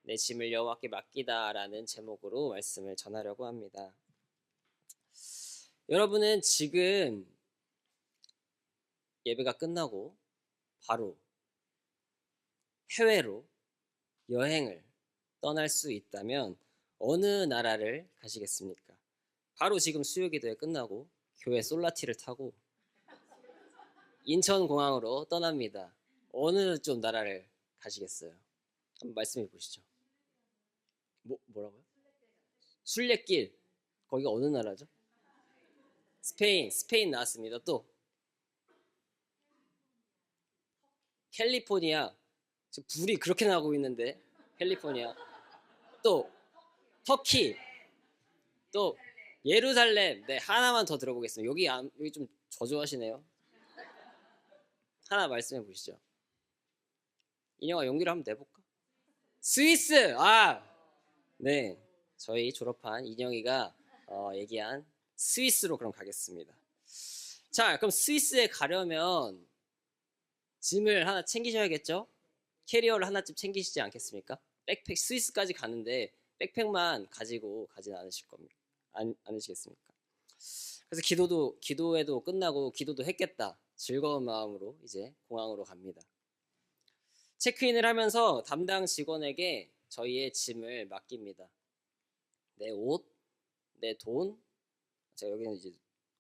내 짐을 여호와께 맡기다라는 제목으로 말씀을 전하려고 합니다. 여러분은 지금 예배가 끝나고 바로 해외로 여행을 떠날 수 있다면 어느 나라를 가시겠습니까? 바로 지금 수요기도회 끝나고 교회 솔라티를 타고 인천공항으로 떠납니다. 어느 좀 나라를 가시겠어요? 한번 말씀해 보시죠. 뭐라고요? 순례길. 거기가 어느 나라죠? 스페인 나왔습니다. 또 캘리포니아. 지금 불이 그렇게 나고 있는데 캘리포니아. 또 터키. 또 예루살렘. 네, 하나만 더 들어보겠습니다. 여기 좀 저조하시네요. 하나 말씀해 보시죠. 인영아 용기를 한번 내볼까? 스위스. 네, 저희 졸업한 인영이가 얘기한 스위스로 그럼 가겠습니다. 자, 그럼 스위스에 가려면 짐을 하나 챙기셔야겠죠? 캐리어를 하나쯤 챙기시지 않겠습니까? 백팩, 스위스까지 가는데 백팩만 가지고 가진 않으실 겁니까? 않으시겠습니까? 그래서 기도회도 끝나고 기도도 했겠다. 즐거운 마음으로 이제 공항으로 갑니다. 체크인을 하면서 담당 직원에게 저희의 짐을 맡깁니다. 내 옷, 내 돈, 제가 여기는 이제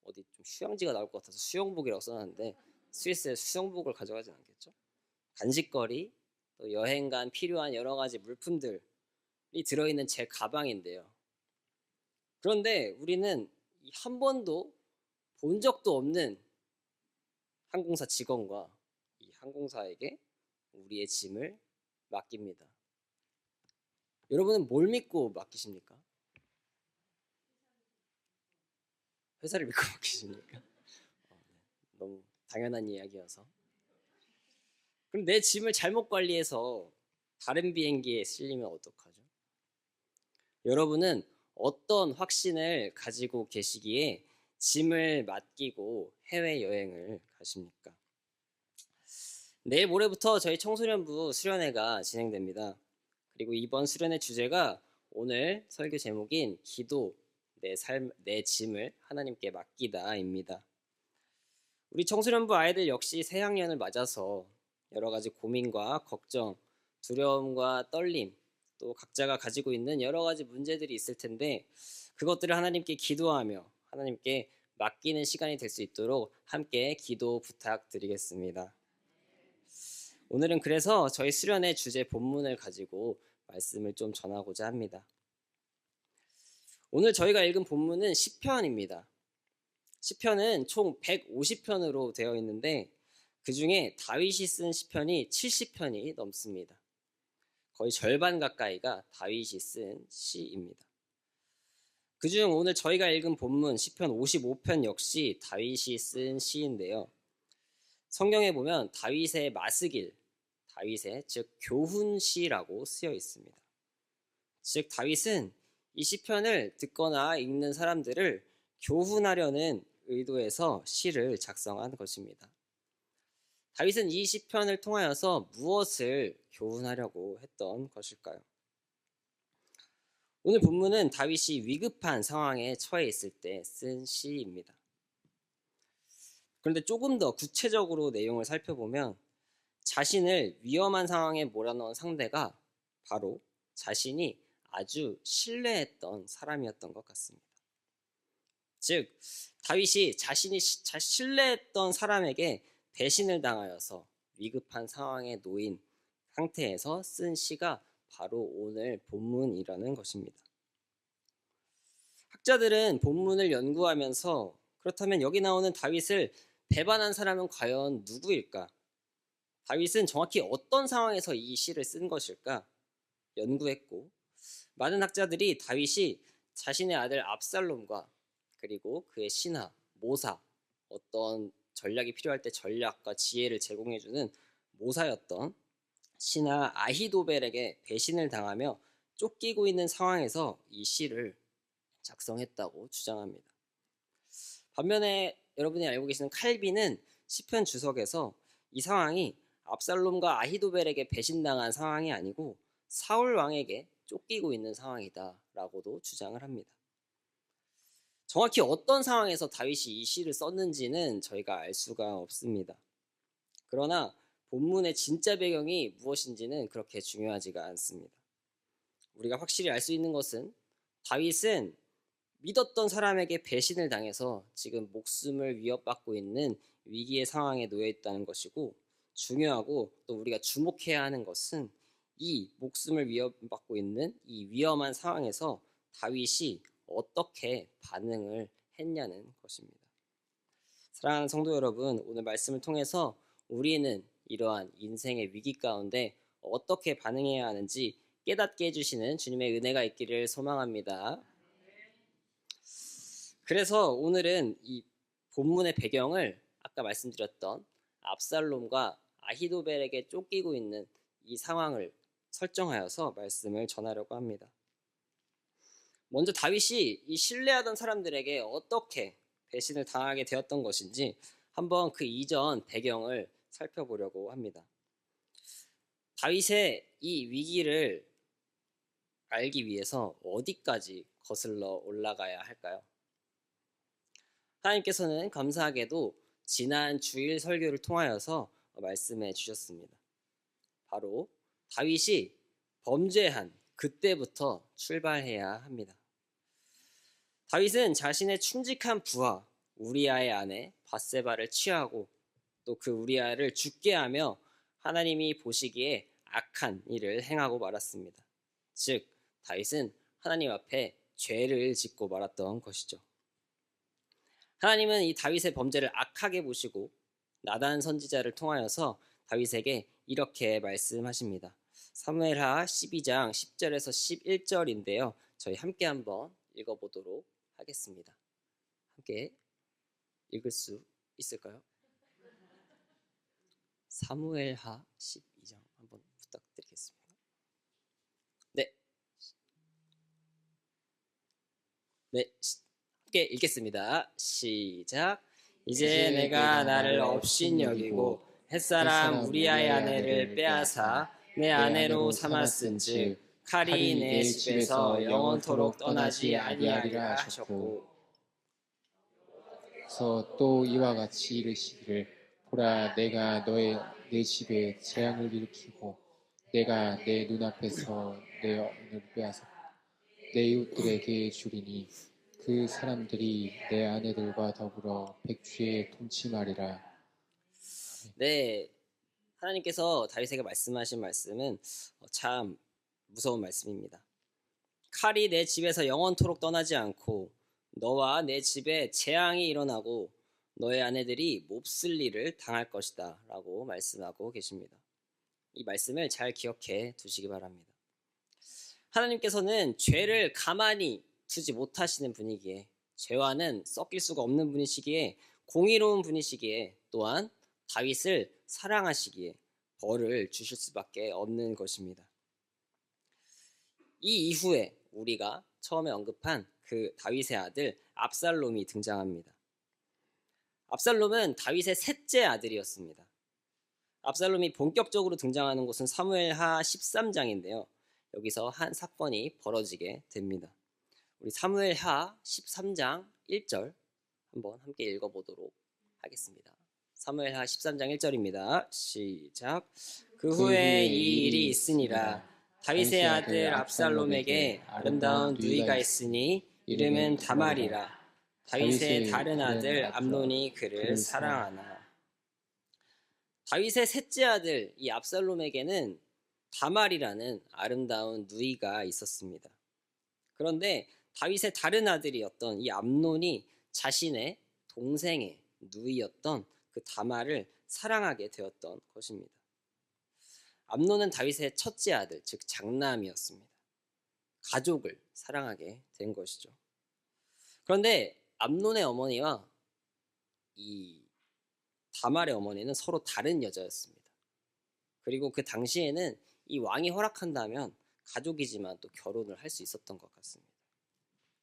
어디 좀 휴양지가 나올 것 같아서 수영복이라고 써놨는데 스위스에 수영복을 가져가진 않겠죠? 간식거리, 또 여행 간 필요한 여러 가지 물품들이 들어있는 제 가방인데요. 그런데 우리는 한 번도 본 적도 없는 항공사 직원과 이 항공사에게 우리의 짐을 맡깁니다. 여러분은 뭘 믿고 맡기십니까? 회사를 믿고 맡기십니까? 너무 당연한 이야기여서. 그럼 내 짐을 잘못 관리해서 다른 비행기에 실리면 어떡하죠? 여러분은 어떤 확신을 가지고 계시기에 짐을 맡기고 해외여행을 가십니까? 내일 모레부터 저희 청소년부 수련회가 진행됩니다. 그리고 이번 수련회 주제가 오늘 설교 제목인 기도, 내 짐을 하나님께 맡기다입니다. 우리 청소년부 아이들 역시 새 학년을 맞아서 여러 가지 고민과 걱정, 두려움과 떨림, 또 각자가 가지고 있는 여러 가지 문제들이 있을 텐데 그것들을 하나님께 기도하며 하나님께 맡기는 시간이 될 수 있도록 함께 기도 부탁드리겠습니다. 오늘은 그래서 저희 수련회 주제 본문을 가지고 말씀을 좀 전하고자 합니다. 오늘 저희가 읽은 본문은 시편입니다. 시편은 총 150편으로 되어 있는데 그 중에 다윗이 쓴 시편이 70편이 넘습니다. 거의 절반 가까이가 다윗이 쓴 시입니다. 그중 오늘 저희가 읽은 본문 시편 55편 역시 다윗이 쓴 시인데요. 성경에 보면 다윗의 마스길, 다윗의 즉 교훈시라고 쓰여 있습니다. 즉 다윗은 이 시편을 듣거나 읽는 사람들을 교훈하려는 의도에서 시를 작성한 것입니다. 다윗은 이 시편을 통하여서 무엇을 교훈하려고 했던 것일까요? 오늘 본문은 다윗이 위급한 상황에 처해 있을 때 쓴 시입니다. 그런데 조금 더 구체적으로 내용을 살펴보면 자신을 위험한 상황에 몰아넣은 상대가 바로 자신이 아주 신뢰했던 사람이었던 것 같습니다. 즉 다윗이 자신이 신뢰했던 사람에게 배신을 당하여서 위급한 상황에 놓인 상태에서 쓴 시가 바로 오늘 본문이라는 것입니다. 학자들은 본문을 연구하면서 그렇다면 여기 나오는 다윗을 배반한 사람은 과연 누구일까? 다윗은 정확히 어떤 상황에서 이 시를 쓴 것일까? 연구했고 많은 학자들이 다윗이 자신의 아들 압살롬과 그리고 그의 신하, 모사, 어떤 전략이 필요할 때 전략과 지혜를 제공해주는 모사였던 신하 아히도벨에게 배신을 당하며 쫓기고 있는 상황에서 이 시를 작성했다고 주장합니다. 반면에 여러분이 알고 계시는 칼빈은 시편 주석에서 이 상황이 압살롬과 아히도벨에게 배신당한 상황이 아니고 사울 왕에게 쫓기고 있는 상황이다라고도 주장을 합니다. 정확히 어떤 상황에서 다윗이 이 시를 썼는지는 저희가 알 수가 없습니다. 그러나 본문의 진짜 배경이 무엇인지는 그렇게 중요하지가 않습니다. 우리가 확실히 알 수 있는 것은 다윗은 믿었던 사람에게 배신을 당해서 지금 목숨을 위협받고 있는 위기의 상황에 놓여 있다는 것이고, 중요하고 또 우리가 주목해야 하는 것은 이 목숨을 위협받고 있는 이 위험한 상황에서 다윗이 어떻게 반응을 했냐는 것입니다. 사랑하는 성도 여러분, 오늘 말씀을 통해서 우리는 이러한 인생의 위기 가운데 어떻게 반응해야 하는지 깨닫게 해주시는 주님의 은혜가 있기를 소망합니다. 그래서 오늘은 이 본문의 배경을 아까 말씀드렸던 압살롬과 아히도벨에게 쫓기고 있는 이 상황을 설정하여서 말씀을 전하려고 합니다. 먼저 다윗이 이 신뢰하던 사람들에게 어떻게 배신을 당하게 되었던 것인지 한번 그 이전 배경을 살펴보려고 합니다. 다윗의 이 위기를 알기 위해서 어디까지 거슬러 올라가야 할까요? 하나님께서는 감사하게도 지난 주일 설교를 통하여서 말씀해 주셨습니다. 바로 다윗이 범죄한 그때부터 출발해야 합니다. 다윗은 자신의 충직한 부하 우리아의 아내 밧세바를 취하고 또 그 우리아를 죽게 하며 하나님이 보시기에 악한 일을 행하고 말았습니다. 즉 다윗은 하나님 앞에 죄를 짓고 말았던 것이죠. 하나님은 이 다윗의 범죄를 악하게 보시고 나단 선지자를 통하여서 다윗에게 이렇게 말씀하십니다. 사무엘하 12장 10절에서 11절인데요. 저희 함께 한번 읽어보도록 하겠습니다. 함께 읽을 수 있을까요? 사무엘하 12장 한번 부탁드리겠습니다. 네, 함께 읽겠습니다. 시작. 이제 내가 나를 업신여기고 햇사람 우리아의 아내를 빼앗아 내 아내로 삼았은즉 칼이 내 집에서 영원토록 떠나지 아니하리라 하셨고, 그래서 또 이와 같이 이르시기를 보라 내가 내 집에 재앙을 일으키고 내가 내 눈앞에서 내 언을 빼앗아 내 이웃들에게 주리니 그 사람들이 내 아내들과 더불어 백주에 동침하리라. 네, 하나님께서 다윗에게 말씀하신 말씀은 참 무서운 말씀입니다. 칼이 내 집에서 영원토록 떠나지 않고 너와 내 집에 재앙이 일어나고 너의 아내들이 몹쓸 일을 당할 것이다 라고 말씀하고 계십니다. 이 말씀을 잘 기억해 두시기 바랍니다. 하나님께서는 죄를 가만히 두지 못하시는 분이기에, 죄와는 섞일 수가 없는 분이시기에, 공의로운 분이시기에, 또한 다윗을 사랑하시기에 벌을 주실 수밖에 없는 것입니다. 이 이후에 우리가 처음에 언급한 그 다윗의 아들 압살롬이 등장합니다. 압살롬은 다윗의 셋째 아들이었습니다. 압살롬이 본격적으로 등장하는 곳은 사무엘하 13장인데요. 여기서 한 사건이 벌어지게 됩니다. 우리 사무엘하 13장 1절 한번 함께 읽어보도록 하겠습니다. 사무엘하 13장 1절입니다. 시작. 그 후에 이 일이 있으니라. 다윗의 아들 압살롬에게 아름다운 누이가 있으니 이름은 다말이라. 다윗의 다른 아들 암논이 그를 사랑하나. 다윗의 셋째 아들 이 압살롬에게는 다말이라는 아름다운 누이가 있었습니다. 그런데 다윗의 다른 아들이었던 이 암논이 자신의 동생의 누이였던 그 다말을 사랑하게 되었던 것입니다. 암논은 다윗의 첫째 아들, 즉 장남이었습니다. 가족을 사랑하게 된 것이죠. 그런데 암논의 어머니와 이 다말의 어머니는 서로 다른 여자였습니다. 그리고 그 당시에는 이 왕이 허락한다면 가족이지만 또 결혼을 할 수 있었던 것 같습니다.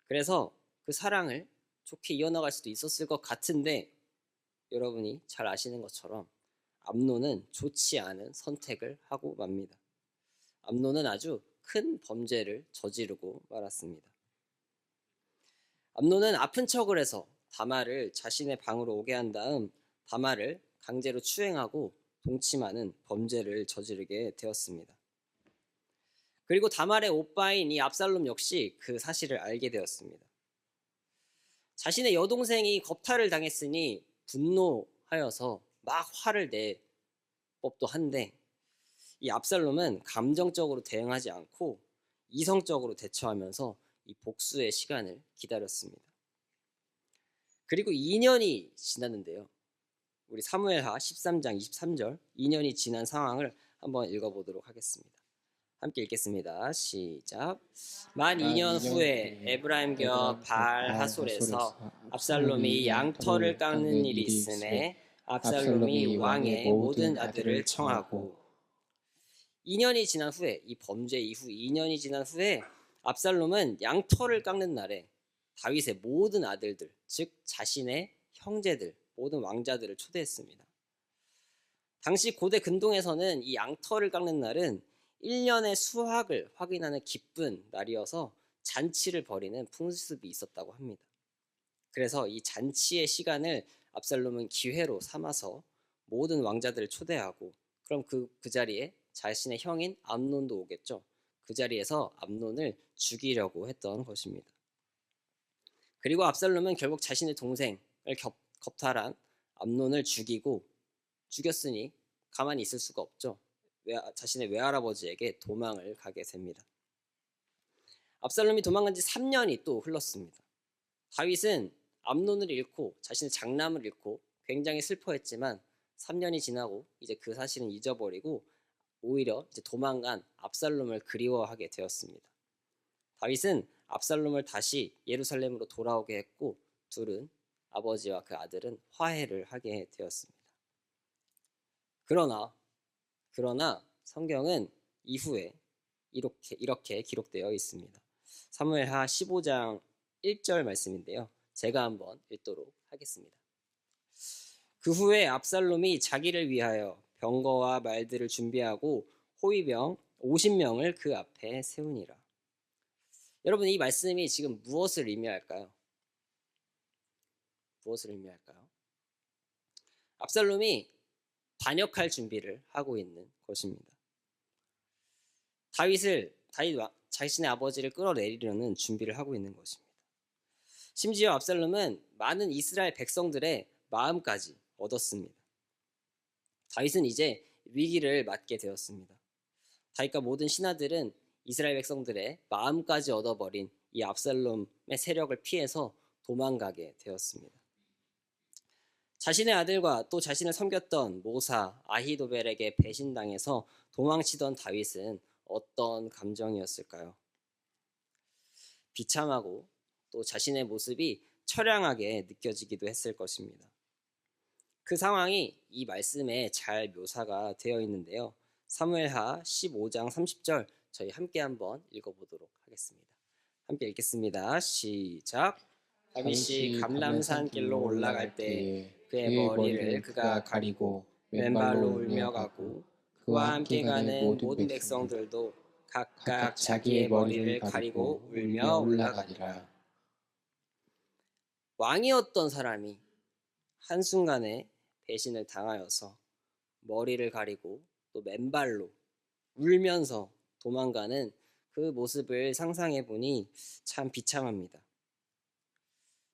그래서 그 사랑을 좋게 이어나갈 수도 있었을 것 같은데, 여러분이 잘 아시는 것처럼 암논은 좋지 않은 선택을 하고 맙니다. 암논은 아주 큰 범죄를 저지르고 말았습니다. 암논은 아픈 척을 해서 다말을 자신의 방으로 오게 한 다음 다말을 강제로 추행하고 동침하는 범죄를 저지르게 되었습니다. 그리고 다말의 오빠인 이 압살롬 역시 그 사실을 알게 되었습니다. 자신의 여동생이 겁탈을 당했으니 분노하여서 막 화를 내 법도 한데 이 압살롬은 감정적으로 대응하지 않고 이성적으로 대처하면서 이 복수의 시간을 기다렸습니다. 그리고 2년이 지났는데요. 우리 사무엘하 13장 23절 2년이 지난 상황을 한번 읽어보도록 하겠습니다. 함께 읽겠습니다. 시작. 만 2년 후에 에브라임 겨 발 하솔에서 압살롬이 양털을 깎는 일이 있음에 압살롬이 왕의 모든 아들을 청하고 2년이 지난 후에 이 범죄 이후 2년이 지난 후에 압살롬은 양털을 깎는 날에 다윗의 모든 아들들, 즉 자신의 형제들, 모든 왕자들을 초대했습니다. 당시 고대 근동에서는 이 양털을 깎는 날은 1년의 수확을 확인하는 기쁜 날이어서 잔치를 벌이는 풍습이 있었다고 합니다. 그래서 이 잔치의 시간을 압살롬은 기회로 삼아서 모든 왕자들을 초대하고 그럼 그 자리에 자신의 형인 암논도 오겠죠. 그 자리에서 암논을 죽이려고 했던 것입니다. 그리고 압살롬은 결국 자신의 동생을 겁탈한 암논을 죽였으니 가만히 있을 수가 없죠. 자신의 외할아버지에게 도망을 가게 됩니다. 압살롬이 도망간 지 3년이 또 흘렀습니다. 다윗은 암논을 잃고 자신의 장남을 잃고 굉장히 슬퍼했지만 3년이 지나고 이제 그 사실은 잊어버리고 오히려 이제 도망간 압살롬을 그리워하게 되었습니다. 다윗은 압살롬을 다시 예루살렘으로 돌아오게 했고 둘은 아버지와 그 아들은 화해를 하게 되었습니다. 그러나 성경은 이후에 이렇게 기록되어 있습니다. 사무엘하 15장 1절 말씀인데요. 제가 한번 읽도록 하겠습니다. 그 후에 압살롬이 자기를 위하여 병거와 말들을 준비하고 호위병 50명을 그 앞에 세우니라. 여러분, 이 말씀이 지금 무엇을 의미할까요? 무엇을 의미할까요? 압살롬이 반역할 준비를 하고 있는 것입니다. 다윗 자신의 아버지를 끌어내리려는 준비를 하고 있는 것입니다. 심지어 압살롬은 많은 이스라엘 백성들의 마음까지 얻었습니다. 다윗은 이제 위기를 맞게 되었습니다. 다윗과 모든 신하들은 이스라엘 백성들의 마음까지 얻어버린 이 압살롬의 세력을 피해서 도망가게 되었습니다. 자신의 아들과 또 자신을 섬겼던 모사 아히도벨에게 배신당해서 도망치던 다윗은 어떤 감정이었을까요? 비참하고 또 자신의 모습이 처량하게 느껴지기도 했을 것입니다. 그 상황이 이 말씀에 잘 묘사가 되어 있는데요. 사무엘하 15장 30절 저희 함께 한번 읽어보도록 하겠습니다. 함께 읽겠습니다. 시작. 다윗이 감람산 길로 올라갈 때 그의 머리를 그가 가리고 맨발로 울며 가고 그와 함께 가는 모든 백성들도 각각 자기의 머리를 가리고 울며 올라가니라. 왕이었던 사람이 한순간에 배신을 당하여서 머리를 가리고 또 맨발로 울면서 도망가는 그 모습을 상상해 보니 참 비참합니다.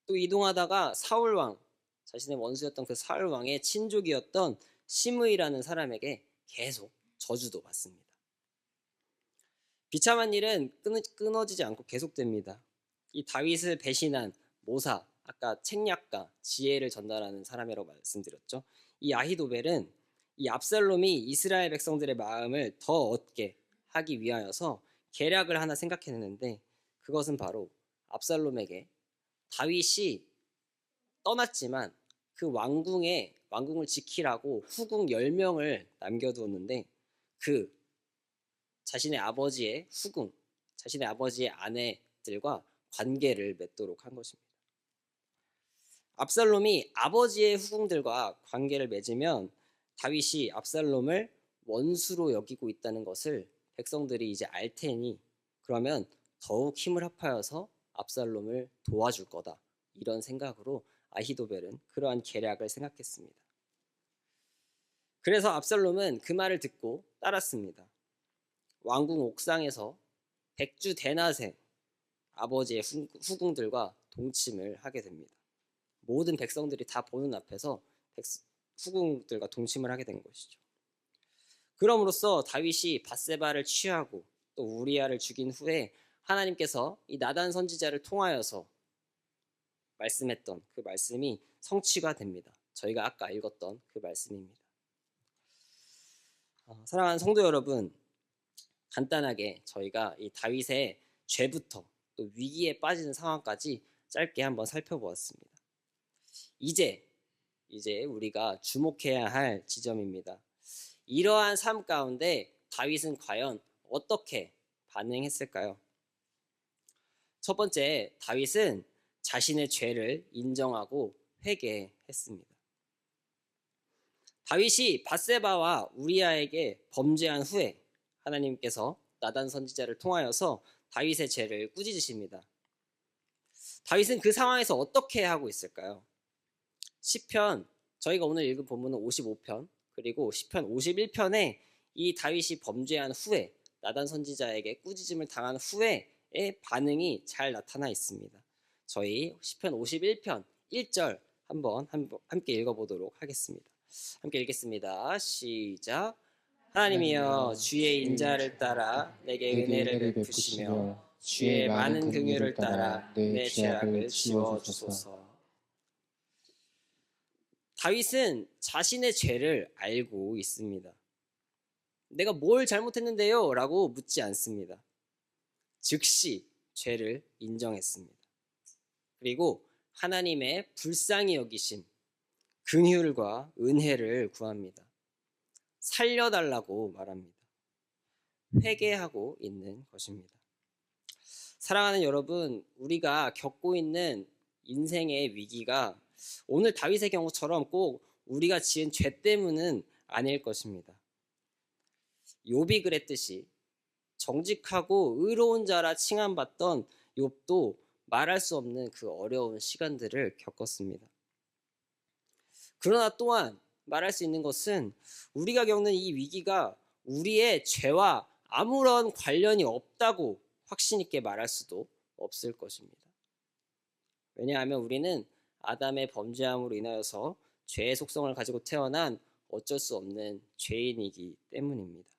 또 이동하다가 사울왕, 자신의 원수였던 그 사울왕의 친족이었던 시므이라는 사람에게 계속 저주도 받습니다. 비참한 일은 끊어지지 않고 계속됩니다. 이 다윗을 배신한 모사, 아까 책략가, 지혜를 전달하는 사람이라고 말씀드렸죠. 이 아히도벨은 이 압살롬이 이스라엘 백성들의 마음을 더 얻게 하기 위하여서 계략을 하나 생각해냈는데 그것은 바로 압살롬에게 다윗이 떠났지만 그 왕궁을 지키라고 후궁 10명을 남겨두었는데 그 자신의 아버지의 후궁, 자신의 아버지의 아내들과 관계를 맺도록 한 것입니다. 압살롬이 아버지의 후궁들과 관계를 맺으면 다윗이 압살롬을 원수로 여기고 있다는 것을 백성들이 이제 알 테니 그러면 더욱 힘을 합하여서 압살롬을 도와줄 거다. 이런 생각으로 아히도벨은 그러한 계략을 생각했습니다. 그래서 압살롬은 그 말을 듣고 따랐습니다. 왕궁 옥상에서 백주 대낮에 아버지의 후궁들과 동침을 하게 됩니다. 모든 백성들이 다 보는 앞에서 후궁들과 동침을 하게 된 것이죠. 그럼으로써 다윗이 밧세바를 취하고 또 우리아를 죽인 후에 하나님께서 이 나단 선지자를 통하여서 말씀했던 그 말씀이 성취가 됩니다. 저희가 아까 읽었던 그 말씀입니다. 사랑하는 성도 여러분, 간단하게 저희가 이 다윗의 죄부터 또 위기에 빠지는 상황까지 짧게 한번 살펴보았습니다. 이제 우리가 주목해야 할 지점입니다. 이러한 삶 가운데 다윗은 과연 어떻게 반응했을까요? 첫 번째, 다윗은 자신의 죄를 인정하고 회개했습니다. 다윗이 밧세바와 우리아에게 범죄한 후에 하나님께서 나단 선지자를 통하여서 다윗의 죄를 꾸짖으십니다. 다윗은 그 상황에서 어떻게 하고 있을까요? 시편, 저희가 오늘 읽은 본문은 55편, 그리고 시편 51편에 이 다윗이 범죄한 후에 나단 선지자에게 꾸짖음을 당한 후에의 반응이 잘 나타나 있습니다. 저희 시편 51편 1절 한번 함께 읽어보도록 하겠습니다. 함께 읽겠습니다. 시작. 하나님이여 주의 인자를 따라 내게 은혜를 베푸시며 주의 많은 긍휼을 따라 내 죄악을 지워주소서. 다윗은 자신의 죄를 알고 있습니다. 내가 뭘 잘못했는데요? 라고 묻지 않습니다. 즉시 죄를 인정했습니다. 그리고 하나님의 불쌍히 여기심, 긍휼과 은혜를 구합니다. 살려달라고 말합니다. 회개하고 있는 것입니다. 사랑하는 여러분, 우리가 겪고 있는 인생의 위기가 오늘 다윗의 경우처럼 꼭 우리가 지은 죄 때문은 아닐 것입니다. 욥이 그랬듯이 정직하고 의로운 자라 칭함받던 욥도 말할 수 없는 그 어려운 시간들을 겪었습니다. 그러나 또한 말할 수 있는 것은 우리가 겪는 이 위기가 우리의 죄와 아무런 관련이 없다고 확신 있게 말할 수도 없을 것입니다. 왜냐하면 우리는 아담의 범죄함으로 인하여서 죄의 속성을 가지고 태어난 어쩔 수 없는 죄인이기 때문입니다.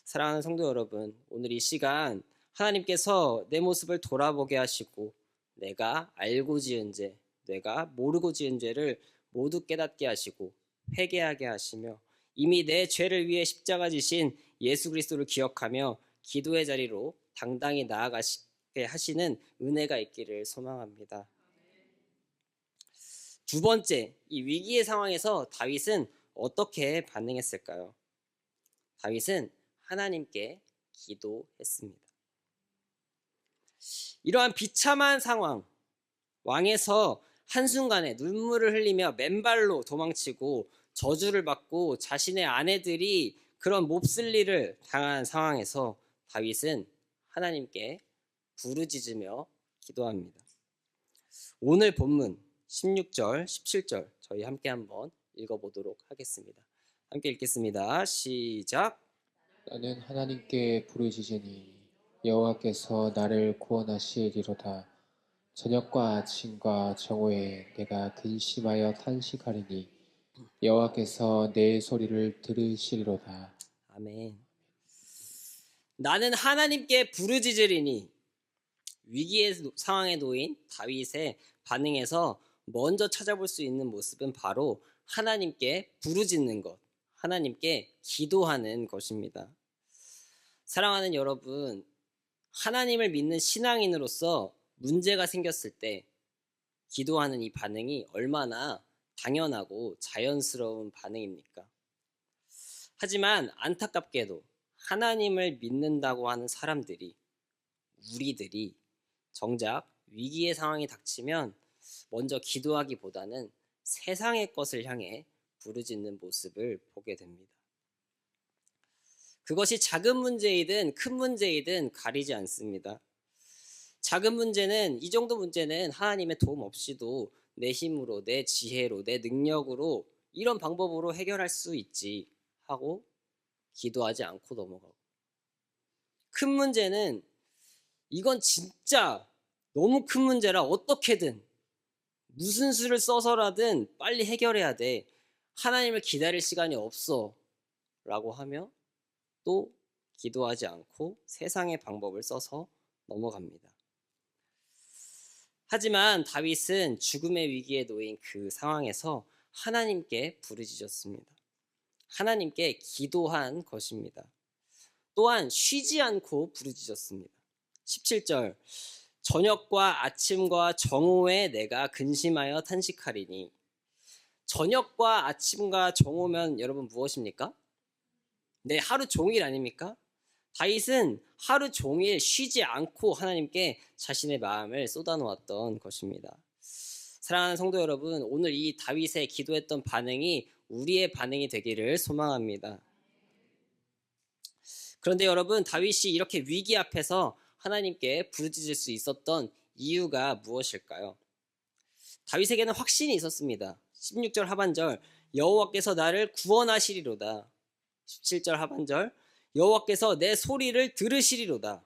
사랑하는 성도 여러분, 오늘 이 시간 하나님께서 내 모습을 돌아보게 하시고 내가 알고 지은 죄, 내가 모르고 지은 죄를 모두 깨닫게 하시고 회개하게 하시며 이미 내 죄를 위해 십자가 지신 예수 그리스도를 기억하며 기도의 자리로 당당히 나아가게 하시는 은혜가 있기를 소망합니다. 두 번째, 이 위기의 상황에서 다윗은 어떻게 반응했을까요? 다윗은 하나님께 기도했습니다. 이러한 비참한 상황, 왕에서 한순간에 눈물을 흘리며 맨발로 도망치고 저주를 받고 자신의 아내들이 그런 몹쓸 일을 당한 상황에서 다윗은 하나님께 부르짖으며 기도합니다. 오늘 본문 16절, 17절 저희 함께 한번 읽어보도록 하겠습니다. 함께 읽겠습니다. 시작. 나는 하나님께 부르짖으니 여호와께서 나를 구원하시리로다. 저녁과 아침과 정오에 내가 근심하여 탄식하리니 여호와께서 내 소리를 들으시리로다. 아멘. 나는 하나님께 부르짖으리니, 위기의 상황에 놓인 다윗의 반응에서 먼저 찾아볼 수 있는 모습은 바로 하나님께 부르짖는 것, 하나님께 기도하는 것입니다. 사랑하는 여러분, 하나님을 믿는 신앙인으로서 문제가 생겼을 때 기도하는 이 반응이 얼마나 당연하고 자연스러운 반응입니까? 하지만 안타깝게도 하나님을 믿는다고 하는 사람들이, 우리들이 정작 위기의 상황이 닥치면 먼저 기도하기보다는 세상의 것을 향해 부르짖는 모습을 보게 됩니다. 그것이 작은 문제이든 큰 문제이든 가리지 않습니다. 작은 문제는, 이 정도 문제는 하나님의 도움 없이도 내 힘으로, 내 지혜로, 내 능력으로 이런 방법으로 해결할 수 있지 하고 기도하지 않고 넘어가고, 큰 문제는 이건 진짜 너무 큰 문제라 어떻게든 무슨 수를 써서라든 빨리 해결해야 돼. 하나님을 기다릴 시간이 없어. 라고 하며 또 기도하지 않고 세상의 방법을 써서 넘어갑니다. 하지만 다윗은 죽음의 위기에 놓인 그 상황에서 하나님께 부르짖었습니다. 하나님께 기도한 것입니다. 또한 쉬지 않고 부르짖었습니다. 17절, 저녁과 아침과 정오에 내가 근심하여 탄식하리니. 저녁과 아침과 정오면 여러분 무엇입니까? 네, 하루 종일 아닙니까? 다윗은 하루 종일 쉬지 않고 하나님께 자신의 마음을 쏟아놓았던 것입니다. 사랑하는 성도 여러분, 오늘 이 다윗의 기도했던 반응이 우리의 반응이 되기를 소망합니다. 그런데 여러분, 다윗이 이렇게 위기 앞에서 하나님께 부르짖을 수 있었던 이유가 무엇일까요? 다윗에게는 확신이 있었습니다. 16절 하반절, 여호와께서 나를 구원하시리로다. 17절 하반절, 여호와께서 내 소리를 들으시리로다.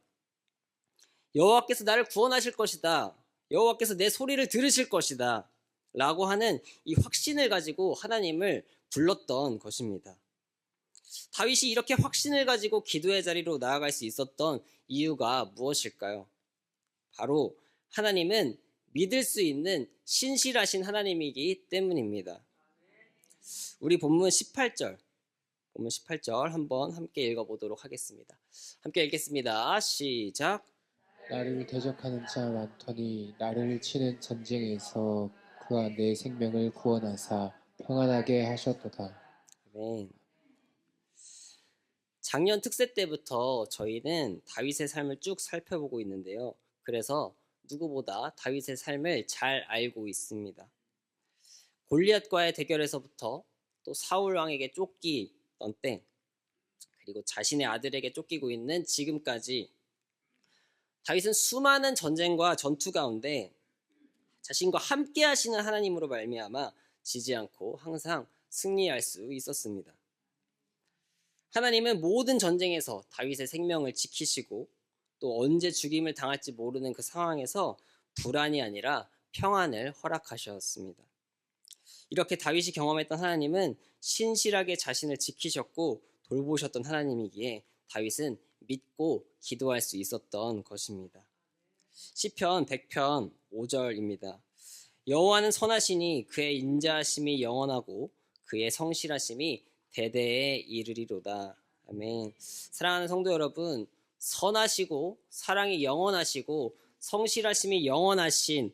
여호와께서 나를 구원하실 것이다. 여호와께서 내 소리를 들으실 것이다. 라고 하는 이 확신을 가지고 하나님을 불렀던 것입니다. 다윗이 이렇게 확신을 가지고 기도의 자리로 나아갈 수 있었던 이유가 무엇일까요? 바로 하나님은 믿을 수 있는 신실하신 하나님이기 때문입니다. 우리 본문 18절 한번 함께 읽어보도록 하겠습니다. 함께 읽겠습니다. 시작. 나를 대적하는 자 많더니 나를 치는 전쟁에서 그가 내 생명을 구원하사 평안하게 하셨도다. 아멘. 작년 특세 때부터 저희는 다윗의 삶을 쭉 살펴보고 있는데요. 그래서 누구보다 다윗의 삶을 잘 알고 있습니다. 골리앗과의 대결에서부터 또 사울 왕에게 쫓기던 때, 그리고 자신의 아들에게 쫓기고 있는 지금까지 다윗은 수많은 전쟁과 전투 가운데 자신과 함께 하시는 하나님으로 말미암아 지지 않고 항상 승리할 수 있었습니다. 하나님은 모든 전쟁에서 다윗의 생명을 지키시고 또 언제 죽임을 당할지 모르는 그 상황에서 불안이 아니라 평안을 허락하셨습니다. 이렇게 다윗이 경험했던 하나님은 신실하게 자신을 지키셨고 돌보셨던 하나님이기에 다윗은 믿고 기도할 수 있었던 것입니다. 시편 100편 5절입니다. 여호와는 선하시니 그의 인자하심이 영원하고 그의 성실하심이 대대에 이르리로다. 아멘. 사랑하는 성도 여러분, 선하시고 사랑이 영원하시고 성실하심이 영원하신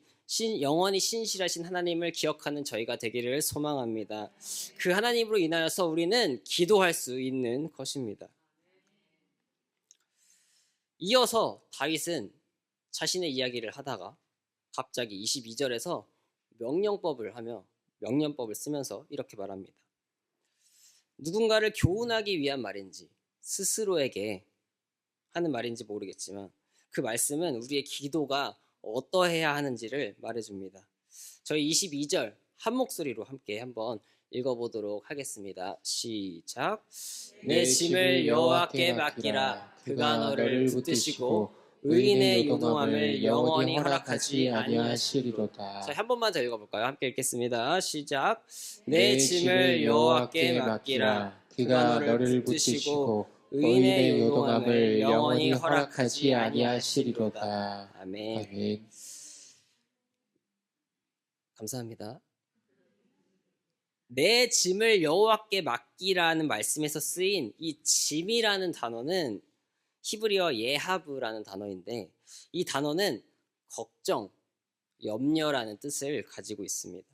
영원히 신실하신 하나님을 기억하는 저희가 되기를 소망합니다. 그 하나님으로 인하여서 우리는 기도할 수 있는 것입니다. 이어서 다윗은 자신의 이야기를 하다가 갑자기 22절에서 명령법을 쓰면서 이렇게 말합니다. 누군가를 교훈하기 위한 말인지 스스로에게 하는 말인지 모르겠지만 그 말씀은 우리의 기도가 어떠해야 하는지를 말해줍니다. 저희 22절 한 목소리로 함께 한번 읽어보도록 하겠습니다. 시작. 내 짐을 여호와께 맡기라. 그가 너를 붙드시고 의인의 요동함을 영원히 허락하지 아니하시리로다. 자, 한 번만 더 읽어볼까요? 함께 읽겠습니다. 시작. 내 짐을 여호와께 맡기라. 그가 너를 붙드시고 의인의 요동함을 영원히 허락하지 아니하시리로다. 아멘. 아멘. 감사합니다. 내 짐을 여호와께 맡기라는 말씀에서 쓰인 이 짐이라는 단어는 히브리어 예하브라는 단어인데 이 단어는 걱정, 염려라는 뜻을 가지고 있습니다.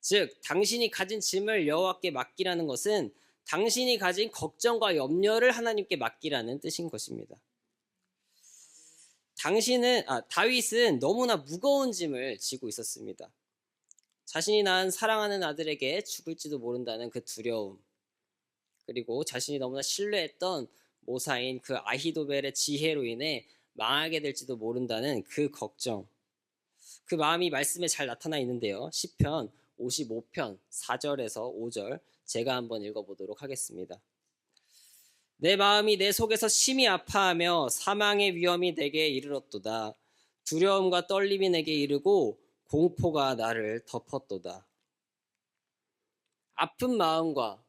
즉 당신이 가진 짐을 여호와께 맡기라는 것은 당신이 가진 걱정과 염려를 하나님께 맡기라는 뜻인 것입니다. 다윗은 너무나 무거운 짐을 지고 있었습니다. 자신이 낳은 사랑하는 아들에게 죽을지도 모른다는 그 두려움, 그리고 자신이 너무나 신뢰했던 모사인 그 아히도벨의 지혜로 인해 망하게 될지도 모른다는 그 걱정. 그 마음이 말씀에 잘 나타나 있는데요. 시편 55편 4절에서 5절 제가 한번 읽어보도록 하겠습니다. 내 마음이 내 속에서 심히 아파하며 사망의 위험이 내게 이르렀도다. 두려움과 떨림이 내게 이르고 공포가 나를 덮었도다. 아픈 마음과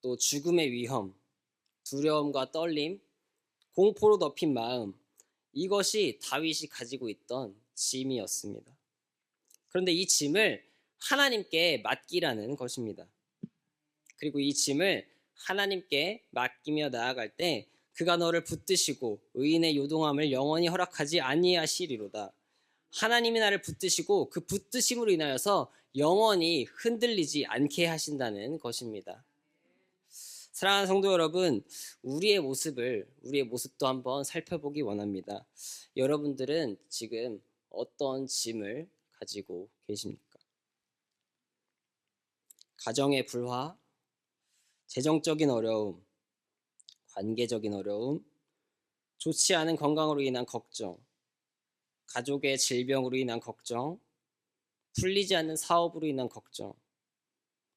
또 죽음의 위험, 두려움과 떨림, 공포로 덮인 마음, 이것이 다윗이 가지고 있던 짐이었습니다. 그런데 이 짐을 하나님께 맡기라는 것입니다. 그리고 이 짐을 하나님께 맡기며 나아갈 때 그가 너를 붙드시고 의인의 요동함을 영원히 허락하지 아니하시리로다. 하나님이 나를 붙드시고 그 붙드심으로 인하여서 영원히 흔들리지 않게 하신다는 것입니다. 사랑하는 성도 여러분, 우리의 모습도 한번 살펴보기 원합니다. 여러분들은 지금 어떤 짐을 가지고 계십니까? 가정의 불화, 재정적인 어려움, 관계적인 어려움, 좋지 않은 건강으로 인한 걱정, 가족의 질병으로 인한 걱정, 풀리지 않는 사업으로 인한 걱정,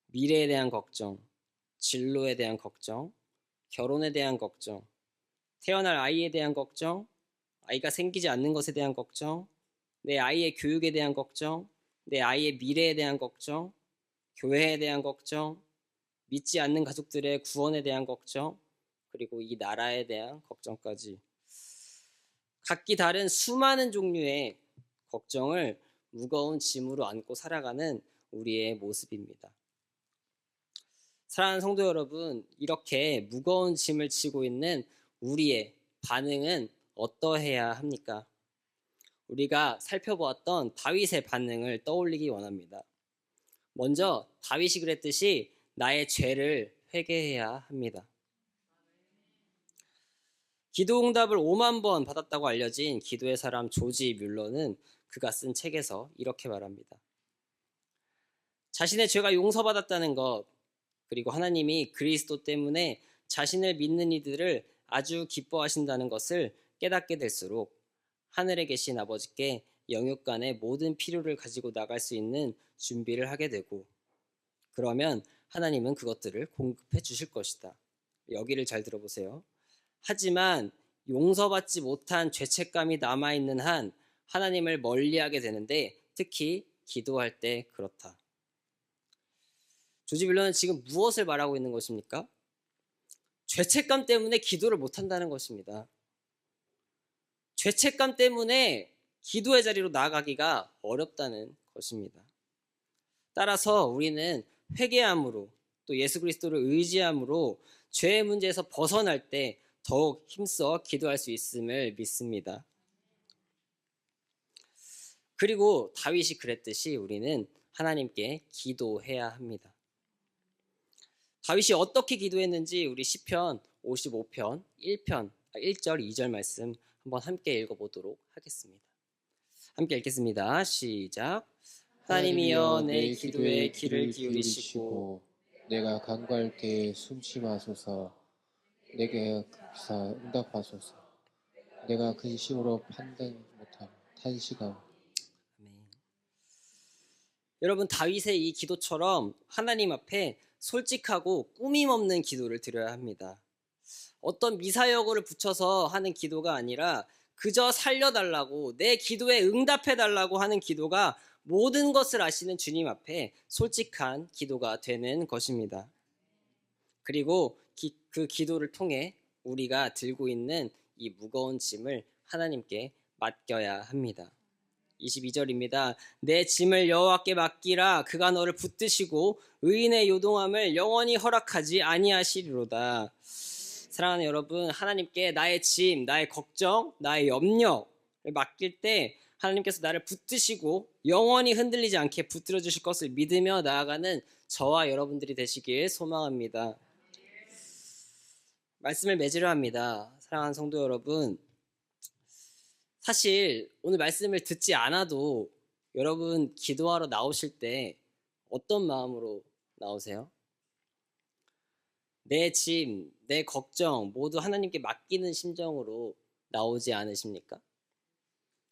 미래에 대한 걱정, 진로에 대한 걱정, 결혼에 대한 걱정, 태어날 아이에 대한 걱정, 아이가 생기지 않는 것에 대한 걱정, 내 아이의 교육에 대한 걱정, 내 아이의 미래에 대한 걱정, 교회에 대한 걱정, 믿지 않는 가족들의 구원에 대한 걱정, 그리고 이 나라에 대한 걱정까지 각기 다른 수많은 종류의 걱정을 무거운 짐으로 안고 살아가는 우리의 모습입니다. 사랑하는 성도 여러분, 이렇게 무거운 짐을 지고 있는 우리의 반응은 어떠해야 합니까? 우리가 살펴보았던 다윗의 반응을 떠올리기 원합니다. 먼저 다윗이 그랬듯이 나의 죄를 회개해야 합니다. 기도 응답을 5만 번 받았다고 알려진 기도의 사람 조지 뮬러는 그가 쓴 책에서 이렇게 말합니다. 자신의 죄가 용서받았다는 것, 그리고 하나님이 그리스도 때문에 자신을 믿는 이들을 아주 기뻐하신다는 것을 깨닫게 될수록 하늘에 계신 아버지께 영육간의 모든 필요를 가지고 나갈 수 있는 준비를 하게 되고, 그러면 하나님은 그것들을 공급해 주실 것이다. 여기를 잘 들어보세요. 하지만 용서받지 못한 죄책감이 남아있는 한 하나님을 멀리하게 되는데, 특히 기도할 때 그렇다. 조지 밀러는 지금 무엇을 말하고 있는 것입니까? 죄책감 때문에 기도를 못한다는 것입니다. 죄책감 때문에 기도의 자리로 나아가기가 어렵다는 것입니다. 따라서 우리는 회개함으로 또 예수 그리스도를 의지함으로 죄의 문제에서 벗어날 때 더욱 힘써 기도할 수 있음을 믿습니다. 그리고 다윗이 그랬듯이 우리는 하나님께 기도해야 합니다. 다윗이 어떻게 기도했는지 우리 시편 55편 1절 2절 말씀 한번 함께 읽어보도록 하겠습니다. 함께 읽겠습니다. 시작. 하나님이여 내 기도에 귀를 기울이시고 내가 간구할 때에 숨심하소서. 내게 급사 응답하소서. 내가 근심으로 판단 못하고 탄식하고. 아멘. 여러분, 다윗의 이 기도처럼 하나님 앞에 솔직하고 꾸밈 없는 기도를 드려야 합니다. 어떤 미사여구를 붙여서 하는 기도가 아니라 그저 살려달라고, 내 기도에 응답해달라고 하는 기도가 모든 것을 아시는 주님 앞에 솔직한 기도가 되는 것입니다. 그리고 그 기도를 통해 우리가 들고 있는 이 무거운 짐을 하나님께 맡겨야 합니다. 22절입니다. 내 짐을 여호와께 맡기라. 그가 너를 붙드시고 의인의 요동함을 영원히 허락하지 아니하시리로다. 사랑하는 여러분, 하나님께 나의 짐, 나의 걱정, 나의 염려를 맡길 때 하나님께서 나를 붙드시고 영원히 흔들리지 않게 붙들어 주실 것을 믿으며 나아가는 저와 여러분들이 되시길 소망합니다. 말씀을 맺으려 합니다. 사랑하는 성도 여러분, 사실 오늘 말씀을 듣지 않아도 여러분 기도하러 나오실 때 어떤 마음으로 나오세요? 내 짐, 내 걱정 모두 하나님께 맡기는 심정으로 나오지 않으십니까?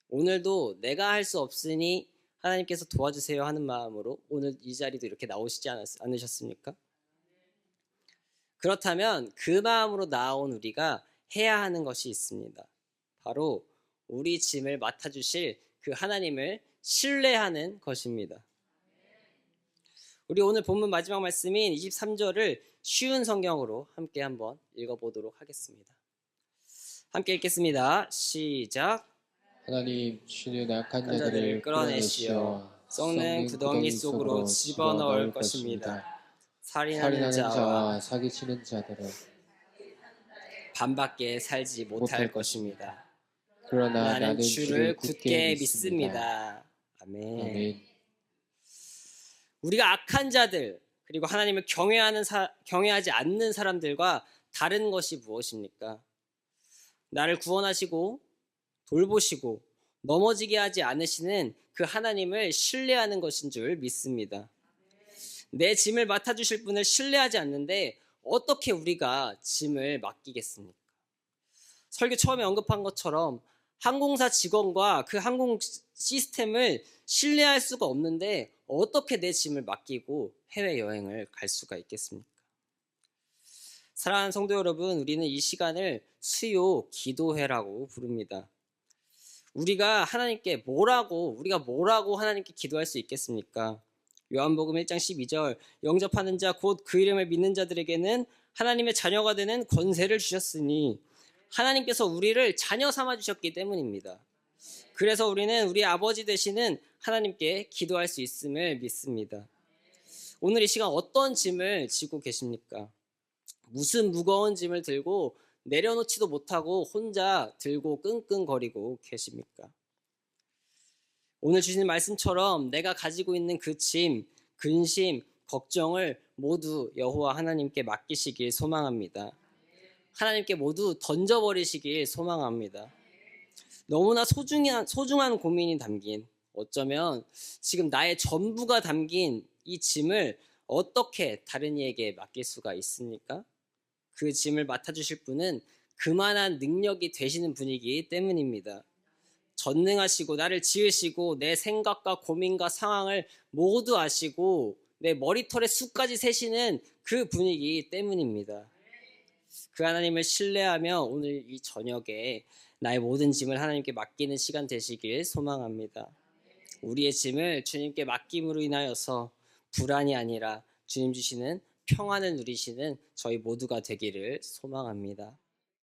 오늘도 내가 할 수 없으니 하나님께서 도와주세요 하는 마음으로 오늘 이 자리도 이렇게 나오시지 않으셨습니까? 그렇다면 그 마음으로 나온 우리가 해야 하는 것이 있습니다. 바로 우리 짐을 맡아주실 그 하나님을 신뢰하는 것입니다. 우리 오늘 본문 마지막 말씀인 23절을 쉬운 성경으로 함께 한번 읽어보도록 하겠습니다. 함께 읽겠습니다. 시작. 하나님 주는 악한 자들을 자들을 끌어내시어 끌어내시어 썩는 구덩이 속으로 집어넣을 것입니다. 살인하는 자와 사기치는 자들을 반밖에 살지 못할 것입니다. 그러나 나는 주를 굳게 믿습니다. 아멘. 아멘. 우리가 악한 자들 그리고 하나님을 경외하지 않는 사람들과 다른 것이 무엇입니까? 나를 구원하시고 돌보시고 넘어지게 하지 않으시는 그 하나님을 신뢰하는 것인 줄 믿습니다. 내 짐을 맡아주실 분을 신뢰하지 않는데 어떻게 우리가 짐을 맡기겠습니까? 설교 처음에 언급한 것처럼 항공사 직원과 그 항공 시스템을 신뢰할 수가 없는데 어떻게 내 짐을 맡기고 해외여행을 갈 수가 있겠습니까? 사랑하는 성도 여러분, 우리는 이 시간을 수요 기도회라고 부릅니다. 우리가 뭐라고 하나님께 기도할 수 있겠습니까? 요한복음 1장 12절 영접하는 자 곧 그 이름을 믿는 자들에게는 하나님의 자녀가 되는 권세를 주셨으니 하나님께서 우리를 자녀 삼아 주셨기 때문입니다. 그래서 우리는 우리 아버지 되시는 하나님께 기도할 수 있음을 믿습니다. 오늘 이 시간 어떤 짐을 지고 계십니까? 무슨 무거운 짐을 들고 내려놓지도 못하고 혼자 들고 끙끙거리고 계십니까? 오늘 주신 말씀처럼 내가 가지고 있는 그 짐, 근심, 걱정을 모두 여호와 하나님께 맡기시길 소망합니다. 하나님께 모두 던져버리시길 소망합니다. 너무나 소중한 고민이 담긴, 어쩌면 지금 나의 전부가 담긴 이 짐을 어떻게 다른 이에게 맡길 수가 있습니까? 그 짐을 맡아주실 분은 그만한 능력이 되시는 분이기 때문입니다. 전능하시고 나를 지으시고 내 생각과 고민과 상황을 모두 아시고 내 머리털의 수까지 세시는 그 분이기 때문입니다. 그 하나님을 신뢰하며 오늘 이 저녁에 나의 모든 짐을 하나님께 맡기는 시간 되시길 소망합니다. 우리의 짐을 주님께 맡김으로 인하여서 불안이 아니라 주님 주시는 평안을 누리시는 저희 모두가 되기를 소망합니다.